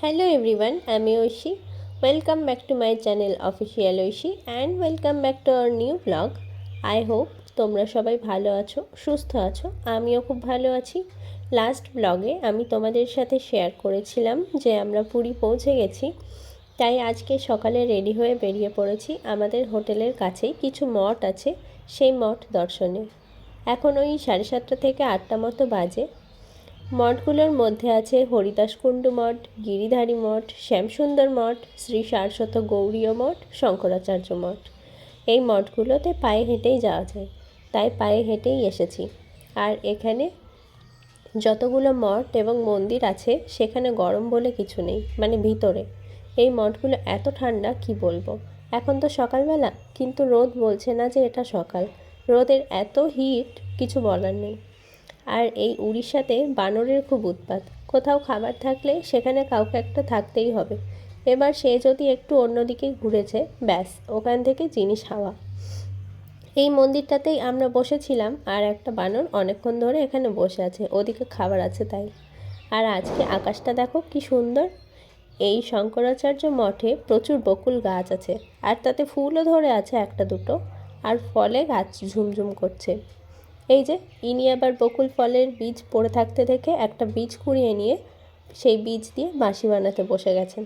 Hello everyone, I'm Oishi. Welcome back to my channel Official Oishi and welcome back to our new vlog. I hope তোমরা সবাই ভালো আছো, সুস্থ আছো। আমিও খুব ভালো আছি। লাস্ট ব্লগে আমি তোমাদের সাথে শেয়ার করেছিলাম যে আমরা পুরী পৌঁছে গেছি। তাই আজকে সকালে রেডি হয়ে বেরিয়ে পড়েছি আমাদের হোটেলের কাছেই কিছু মঠ আছে সেই মঠ দর্শনে। এখন ওই 7:30 থেকে 8টা মতো বাজে। মঠগুলোর মধ্যে আছে হরিদাসকুণ্ড মঠ, গিরিধারী মঠ, শ্যামসুন্দর মঠ, শ্রী সারস্বত গৌড়ীয় মঠ, শঙ্করাচার্য মঠ। এই মঠগুলোতে পায়ে হেঁটেই যাওয়া যায়, তাই পায়ে হেঁটেই এসেছি। আর এখানে যতগুলো মঠ এবং মন্দির আছে সেখানে গরম বলে কিছু নেই, মানে ভিতরে। এই মঠগুলো এত ঠান্ডা কি বলবো। এখন তো সকালবেলা, কিন্তু রোদ বলছে না যে এটা সকাল। রোদের এত হিট, কিছু বলার নেই। আর এই উড়িষ্যাতে বানরের খুব উৎপাত। কোথাও খাবার থাকলে সেখানে কাউকে একটা থাকতেই হবে। এবার সে যদি একটু অন্যদিকে ঘুরেছে, ব্যাস ওখান থেকে জিনিস হাওয়া। এই মন্দিরটাতেই আমরা বসেছিলাম আর একটা বানর অনেকক্ষণ ধরে এখানে বসে আছে, ওদিকে খাবার আছে তাই। আর আজকে আকাশটা দেখো কি সুন্দর। এই শঙ্করাচার্য মঠে প্রচুর বকুল গাছ আছে, আর তাতে ফুলও ধরে আছে একটা দুটো, আর ফলে গাছ ঝুমঝুম করছে। এই যে ইনি আবার বকুল ফলের বীজ পড়ে থাকতে দেখে একটা বীজ কুড়িয়ে নিয়ে সেই বীজ দিয়ে বাঁশি বানাতে বসে গেছেন।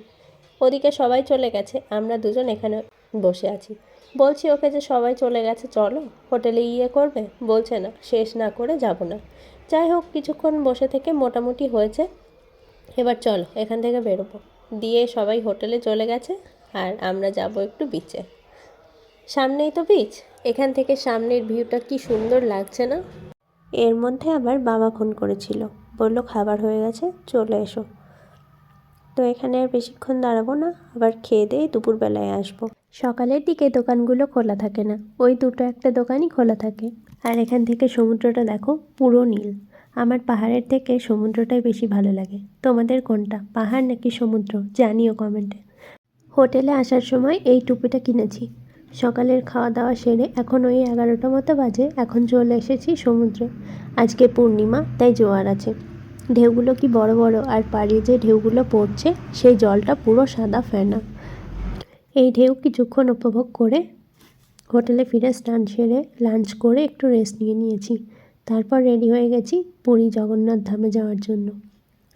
ওদিকে সবাই চলে গেছে, আমরা দুজন এখানে বসে আছি। বলছি ওকে যে সবাই চলে গেছে, চলো হোটেলে করবে। বলছে না, শেষ না করে যাব না। যাই হোক, কিছুক্ষণ বসে থেকে মোটামুটি হয়েছে। এবার চলো এখান থেকে বেরোবো। দিয়ে সবাই হোটেলে চলে গেছে আর আমরা যাব একটু বিচে। সামনেই তো বিচ, এখান থেকে সামনের ভিউটা কি সুন্দর লাগছে না। এর মধ্যে আবার বাবা ফোন করেছিল, বললো খাবার হয়ে গেছে, চলে এসো। তো এখানে আর বেশিক্ষণ দাঁড়াবো না, আবার খেয়ে দিয়ে দুপুরবেলায় আসবো। সকালের দিকে দোকানগুলো খোলা থাকে না, ওই দুটো একটা দোকানই খোলা থাকে। আর এখান থেকে সমুদ্রটা দেখো, পুরো নীল। আমার পাহাড়ের থেকে সমুদ্রটাই বেশি ভালো লাগে। তোমাদের কোনটা, পাহাড় নাকি সমুদ্র, জানিও কমেন্টে। হোটেলে আসার সময় এই টুপিটা কিনেছি। সকালের খাওয়া দাওয়া সেরে এখন ওই 11টা মতো বাজে, এখন চলে এসেছি সমুদ্রে। আজকে পূর্ণিমা, তাই জোয়ার আছে। ঢেউগুলো কি বড় বড়, আর পাড়িয়ে যে ঢেউগুলো পড়ছে সেই জলটা পুরো সাদা ফেনা। এই ঢেউ কিছুক্ষণ উপভোগ করে হোটেলে ফিরে স্নান সেরে লাঞ্চ করে একটু রেস্ট নিয়েছি। তারপর রেডি হয়ে গেছি পুরী জগন্নাথ ধামে যাওয়ার জন্য।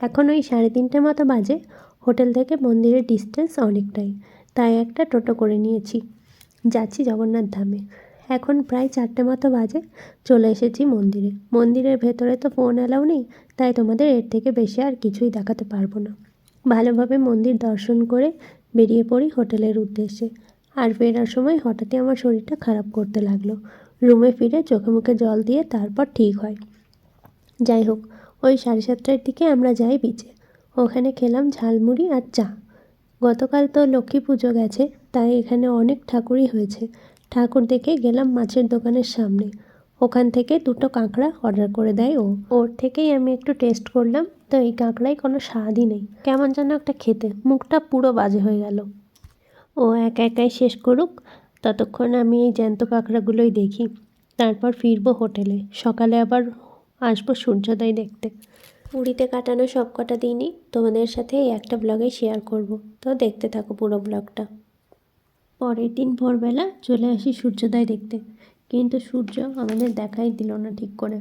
এখন ওই 3:30 মতো বাজে। হোটেল থেকে মন্দিরের ডিস্টেন্স অনেকটাই, তাই একটা টোটো করে নিয়েছি, যাচ্ছি জগন্নাথ ধামে। এখন প্রায় 4টে মতো বাজে, চলে এসেছি মন্দিরে। মন্দিরের ভেতরে তো ফোন অ্যালাউ নেই, তাই তোমাদের এর থেকে বেশি আর কিছুই দেখাতে পারবো না। ভালোভাবে মন্দির দর্শন করে বেরিয়ে পড়ি হোটেলের উদ্দেশ্যে। আর ফেরার সময় হঠাৎই আমার শরীরটা খারাপ করতে লাগলো। রুমে ফিরে চোখে মুখে জল দিয়ে তারপর ঠিক হয়। যাই হোক, ওই 7:30টার দিকে আমরা যাই বিচে। ওখানে খেলাম ঝালমুড়ি আর চা। গতকাল তো লক্ষ্মী পুজো গেছে, তাই এখানে অনেক ঠাকুরই হয়েছে। ঠাকুর দেখে গেলাম মাছের দোকানের সামনে। ওখান থেকে দুটো কাঁকড়া অর্ডার করে দেয় ও। ওর থেকেই আমি একটু টেস্ট করলাম, তো এই কাঁকড়ায় কোনো স্বাদই নেই, কেমন যেন একটা খেতে, মুখটা পুরো বাজে হয়ে গেল। ও একা একাই শেষ করুক, ততক্ষণ আমি এই জ্যান্ত কাঁকড়াগুলোই দেখি। তারপর ফিরবো হোটেলে, সকালে আবার আসবো সূর্যোদয় দেখতে। পুরীতে কাটানো সব কটা দিনই তোমাদের সাথে এই একটা ব্লগে শেয়ার করব, তো দেখতে থাকো পুরো ব্লগটা। পরের দিন ভোরবেলা চলে আসি সূর্যোদয় দেখতে, কিন্তু সূর্য আমাদের দেখাই দিল না ঠিক করে।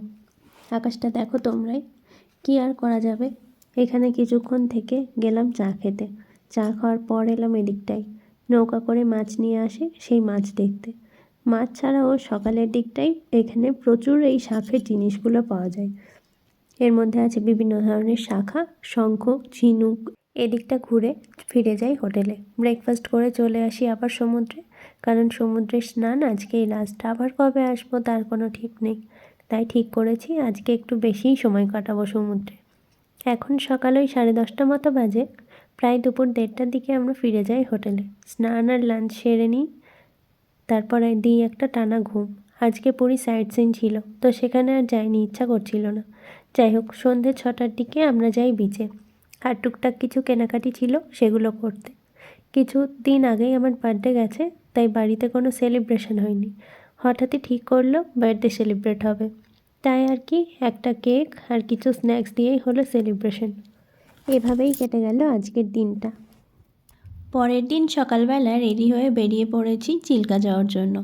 আকাশটা দেখো তোমরাই, কি আর করা যাবে। এখানে কিছুক্ষণ থেকে গেলাম চা খেতে। চা খাওয়ার পর এলাম এদিকটাই, নৌকা করে মাছ নিয়ে আসে সেই মাছ দেখতে। মাছ ছাড়াও সকালের দিকটাই এখানে প্রচুর এই শাঁখের জিনিসগুলো পাওয়া যায়। এর মধ্যে আছে বিভিন্ন ধরনের শাঁখা, শঙ্খ, ঝিনুক। এদিকটা ঘুরে ফিরে যাই হোটেলে। ব্রেকফাস্ট করে চলে আসি আবার সমুদ্রে, কারণ সমুদ্রের স্নান আজকেই লাস্ট। আবার কবে আসবো তার কোনো ঠিক নেই, তাই ঠিক করেছি আজকে একটু বেশিই সময় কাটাবো সমুদ্রে। এখন সকাল ওই 10:30 মতো বাজে। প্রায় দুপুর 1:30টার দিকে আমরা ফিরে যাই হোটেলে। স্নান আর লাঞ্চ সেরে নিই, তারপরে দিই একটা টানা ঘুম। আজকে পুরী সাইট সিন ছিল, তো সেখানে আর যাইনি, ইচ্ছা করছিল না। যাই হোক, সন্ধ্যে 6টার দিকে আমরা যাই বিচে। আর টুকটাক কিছু কেনাকাটি ছিল সেগুলো করতে। কিছু দিন আগেই আমার বার্থডে গেছে, তাই বাড়িতে কোনো সেলিব্রেশন হয়নি। হঠাৎই ঠিক করলো বার্থডে সেলিব্রেট হবে, তাই আর কি একটা কেক আর কিছু স্ন্যাক্স দিয়েই হলো সেলিব্রেশন। এভাবেই কেটে গেল আজকের দিনটা। পরের দিন সকালবেলা রেডি হয়ে বেরিয়ে পড়েছি চিল্কা যাওয়ার জন্য।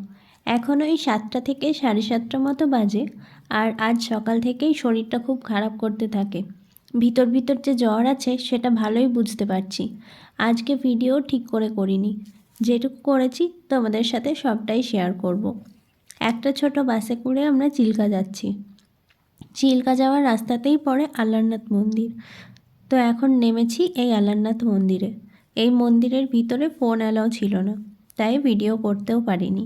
এখন ওই 7টা থেকে 7:30 মতো বাজে। আর আজ সকাল থেকেই শরীরটা খুব খারাপ করতে থাকে। ভিতর ভিতর যে জ্বর আছে সেটা ভালোই বুঝতে পারছি। আজকে ভিডিও ঠিক করে করিনি, যেটুকু করেছি তোমাদের সাথে সবটাই শেয়ার করব। একটা ছোট বাসে করে আমরা চিল্কা যাচ্ছি। চিল্কা যাওয়ার রাস্তাতেই পড়ে আল্লারনাথ মন্দির। তো এখন নেমেছি এই আল্লারনাথ মন্দিরে। এই মন্দিরের ভিতরে ফোন অ্যালাউ ছিল না, তাই ভিডিও করতেও পারিনি।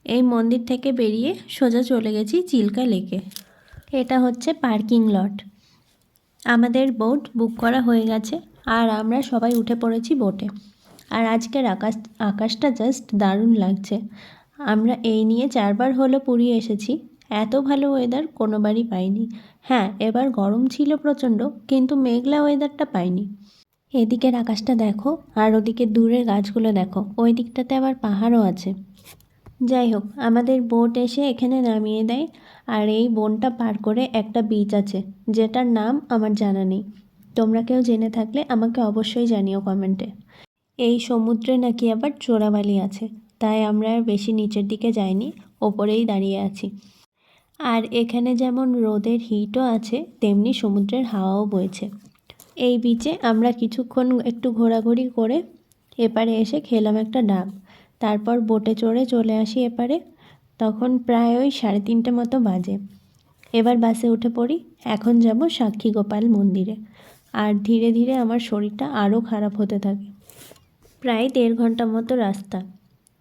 এই মন্দির থেকে বেরিয়ে সোজা চলে গেছি চিল্কা লেকে। এটা হচ্ছে পার্কিং লট। আমাদের বোট বুক করা হয়ে গেছে আর আমরা সবাই উঠে পড়েছি বোটে। আর আজকের আকাশটা জাস্ট দারুণ লাগছে। আমরা এই নিয়ে 4বার হলো পুরী এসেছি, এত ভালো ওয়েদার কোনোবারই পাইনি। হ্যাঁ, এবার গরম ছিল প্রচণ্ড, কিন্তু মেঘলা ওয়েদারটা পাইনি। এদিকের আকাশটা দেখো আর ওদিকে দূরের গাছগুলো দেখো, ওই দিকটাতে আবার পাহাড়ও আছে। যাই হোক, আমাদের বোট এসে এখানে নামিয়ে দেয়। আর এই বনটা পার করে একটা বিচ আছে, যেটার নাম আমার জানা নেই। তোমরা কেউ জেনে থাকলে আমাকে অবশ্যই জানিও কমেন্টে। এই সমুদ্রে নাকি আবার চোরাবালি আছে, তাই আমরা আর বেশি নিচের দিকে যাইনি, ওপরেই দাঁড়িয়ে আছি। আর এখানে যেমন রোদের হিটও আছে, তেমনি সমুদ্রের হাওয়াও বইছে। এই বিচে আমরা কিছুক্ষণ একটু ঘোরাঘুরি করে এপারে এসে খেলাম একটা ডাব। তারপর বোটে চড়ে চলে আসি এপারে। তখন প্রায় ওই 3:30 মতো বাজে। এবার বাসে উঠে পড়ি। এখন যাব সাক্ষী গোপাল মন্দিরে। আর ধীরে ধীরে আমার শরীরটা আরও খারাপ হতে থাকে। প্রায় 1.5 ঘন্টা মতো রাস্তা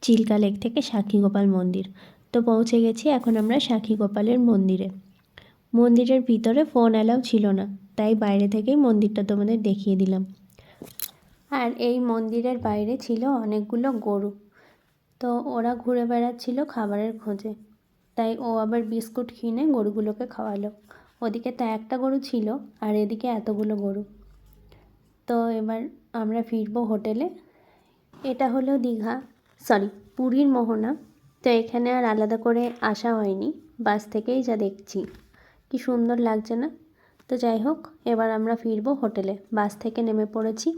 চিল্কা লেক থেকে সাক্ষী গোপাল মন্দির। তো পৌঁছে গেছি এখন আমরা সাক্ষী গোপালের মন্দিরে। মন্দিরের ভিতরে ফোন অ্যালাউ ছিল না, তাই বাইরে থেকেই মন্দিরটা তোমাদের দেখিয়ে দিলাম। আর এই মন্দিরের বাইরে ছিল অনেকগুলো গরু। তো ওরা ঘুরে বেড়াচ্ছিল খাবারের খোঁজে, তাই ও আবার বিস্কুট কিনে গরুগুলোকে খাওয়ালো। ওদিকে তো একটা গরু ছিল আর এদিকে এতগুলো গরু। তো এবার আমরা ফিরবো হোটেলে। এটা হলো দীঘা, সরি পুরীর মোহনা। তো এখানে আর আলাদা করে আসা হয়নি, বাস থেকেই যা দেখছি। কি সুন্দর লাগছে না? তো যাই হোক, এবার আমরা ফিরবো হোটেলে। বাস থেকে নেমে পড়েছি,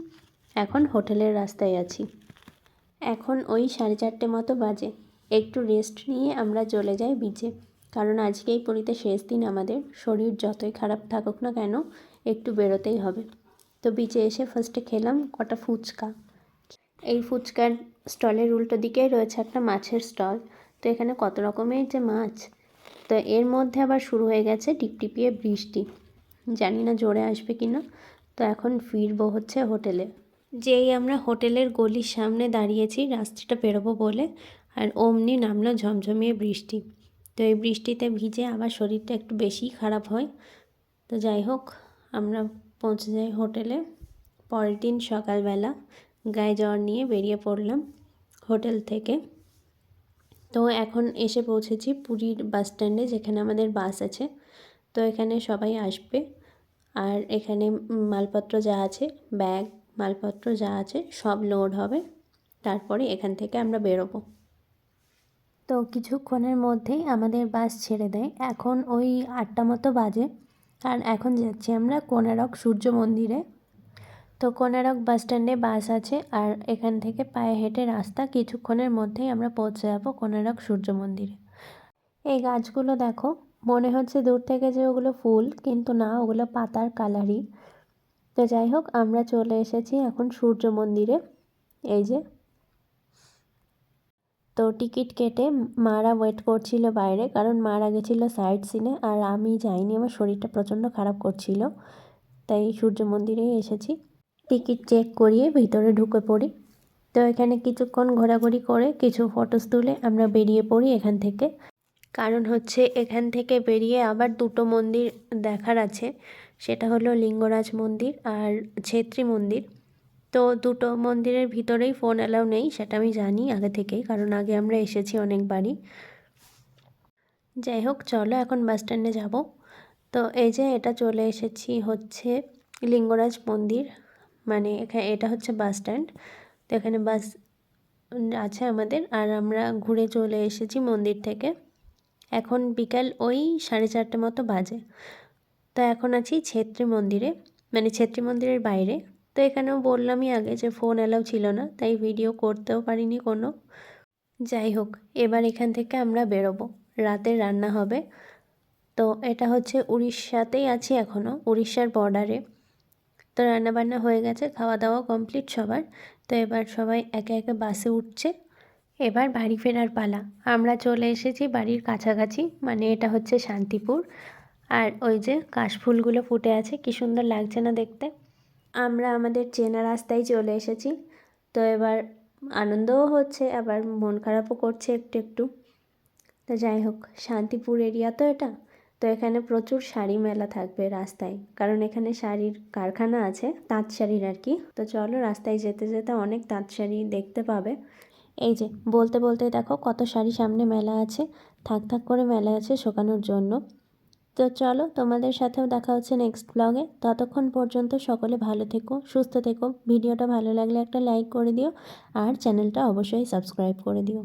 এখন হোটেলের রাস্তায় আছি। এখন ওই 4:30 মতো বাজে। একটু রেস্ট নিয়ে আমরা চলে যাই বিচে, কারণ আজকেই পুরীতে শেষ দিন আমাদের। শরীর যতই খারাপ থাকুক না কেন, একটু বেরোতেই হবে। তো বিচে এসে ফার্স্টে খেলাম কটা ফুচকা। এই ফুচকার স্টলের উল্টো দিকেই রয়েছে একটা মাছের স্টল। তো এখানে কত রকমের যে মাছ। তো এর মধ্যে আবার শুরু হয়ে গেছে টিপটিপিয়ে বৃষ্টি, জানি না জোরে আসবে কি না। তো এখন ফিরবো হচ্ছে হোটেলে। যেই আমরা হোটেলের গলির সামনে দাঁড়িয়েছি রাস্তাটা বেরোবো বলে, আর অমনি নামলো ঝমঝমিয়ে বৃষ্টি। তো এই বৃষ্টিতে ভিজে আবার শরীরটা একটু বেশি খারাপ হয়। তো যাই হোক, আমরা পৌঁছে যাই হোটেলে। পরের দিন সকালবেলা গায়ে জ্বর নিয়ে বেরিয়ে পড়লাম হোটেল থেকে। তো এখন এসে পৌঁছেছি পুরীর বাস স্ট্যান্ডে, যেখানে আমাদের বাস আছে। তো এখানে সবাই আসবে আর এখানে মালপত্র যা আছে, ব্যাগ মালপত্র যা আছে সব লোড হবে। তারপরে এখান থেকে আমরা বেরোবো। তো কিছুক্ষণের মধ্যেই আমাদের বাস ছেড়ে দেয়। এখন ওই 8টা মতো বাজে। আর এখন যাচ্ছি আমরা কোনারক সূর্য মন্দিরে। তো কোনারক বাস স্ট্যান্ডে বাস আছে, আর এখান থেকে পায়ে হেঁটে রাস্তা। কিছুক্ষণের মধ্যেই আমরা পৌঁছে যাবো কোনারক সূর্য মন্দিরে। এই গাছগুলো দেখো, মনে হচ্ছে দূর থেকে যে ওগুলো ফুল, কিন্তু না, ওগুলো পাতার কালারই। তো যাই হোক, আমরা চলে এসেছি এখন সূর্য মন্দিরে। এই যে, তো টিকিট কেটে মারা ওয়েট করছিল বাইরে, কারণ মারা গেছিলো সাইট সিনে আর আমি যাইনি, আমার শরীরটা প্রচণ্ড খারাপ করছিল। তাই সূর্য মন্দিরেই এসেছি। টিকিট চেক করিয়ে ভিতরে ঢুকে পড়ি। তো এখানে কিছুক্ষণ ঘোরাঘুরি করে কিছু ফটোস তুলে আমরা বেরিয়ে পড়ি এখান থেকে। কারণ হচ্ছে এখান থেকে বেরিয়ে আবার দুটো মন্দির দেখার আছে, সেটা হলো লিঙ্গরাজ মন্দির আর ছেত্রী মন্দির। তো দুটো মন্দিরের ভিতরেই ফোন অ্যালাউ নেই, সেটা আমি জানি আগে থেকেই, কারণ আগে আমরা এসেছি অনেকবারই। যাই হোক, চলো এখন বাস স্ট্যান্ডে যাব। তো এই যে এটা চলে এসেছি হচ্ছে লিঙ্গরাজ মন্দির, মানে এটা হচ্ছে বাস স্ট্যান্ড। তো এখানে বাস আছে আমাদের, আর আমরা ঘুরে চলে এসেছি মন্দির থেকে। এখন বিকাল ওই 4:30 মতো বাজে। তো এখন আছি ছেত্রী মন্দিরে। মানে ছেত্রী মন্দিরের বাইরে। তো এখানেও বললামই আগে যে ফোন অ্যালাউ ছিল না, তাই ভিডিও করতেও পারিনি কোনো। যাই হোক, এবার এখান থেকে আমরা বেরোবো, রাতের রান্না হবে। তো এটা হচ্ছে উড়িষ্যাতেই আছি এখনও, উড়িষ্যার বর্ডারে। তো রান্নাবান্না হয়ে গেছে, খাওয়া দাওয়া কমপ্লিট সবার। তো এবার সবাই একে একে বাসে উঠছে, এবার বাড়ি ফেরার পালা। আমরা চলে এসেছি বাড়ির কাছাকাছি, মানে এটা হচ্ছে শান্তিপুর। আর ওই যে কাশফুলগুলো ফুটে আছে, কি সুন্দর লাগছে না দেখতে। আমরা আমাদের চেনা রাস্তায় চলে এসেছি। তো এবার আনন্দও হচ্ছে, আবার মন খারাপও করছে একটু একটু। তো যাই হোক, শান্তিপুর এরিয়া তো এটা। তো এখানে প্রচুর শাড়ি মেলা থাকবে রাস্তায়, কারণ এখানে শাড়ির কারখানা আছে, তাঁত শাড়ির আর কি। তো চলো, রাস্তায় যেতে যেতে অনেক তাঁত শাড়ি দেখতে পাবে। এই যে বলতে বলতে দেখো কত শাড়ি সামনে মেলা আছে, থাক থাক করে মেলা আছে শোকানোর জন্য। তো চলো, তোমাদের সাথেও দেখা হচ্ছে নেক্সট ব্লগে। ততক্ষণ পর্যন্ত সকলে ভালো থেকো, সুস্থ থেকো। ভিডিওটা ভালো লাগলে একটা লাইক করে দিও, আর চ্যানেলটা অবশ্যই সাবস্ক্রাইব করে দিও।